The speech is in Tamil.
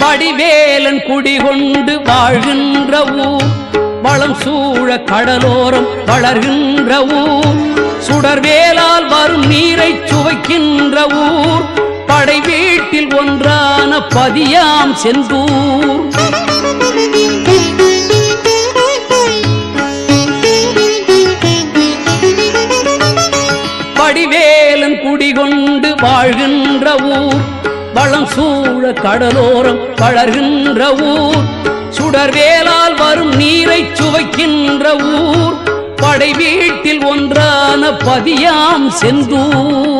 வடிவேலன் குடிகொண்டு வாழ்கின்ற ஊர், வளம் சூழ கடலோரம் வளர்கின்ற ஊர், சுடர்வேலால் வரும் நீரை சுவைக்கின்ற ஊர், படை வீட்டில் ஒன்றான பதியாம் செந்தூர். வடிவேலன் குடிகொண்டு வாழ்கின்ற ஊர், வளம் சூழ கடலோரம் வளர்கின்ற ஊர், சுடர்வேலால் வரும் நீரை சுவைக்கின்ற ஊர், படை வீட்டில் ஒன்றான பதியாம் செந்தூர்.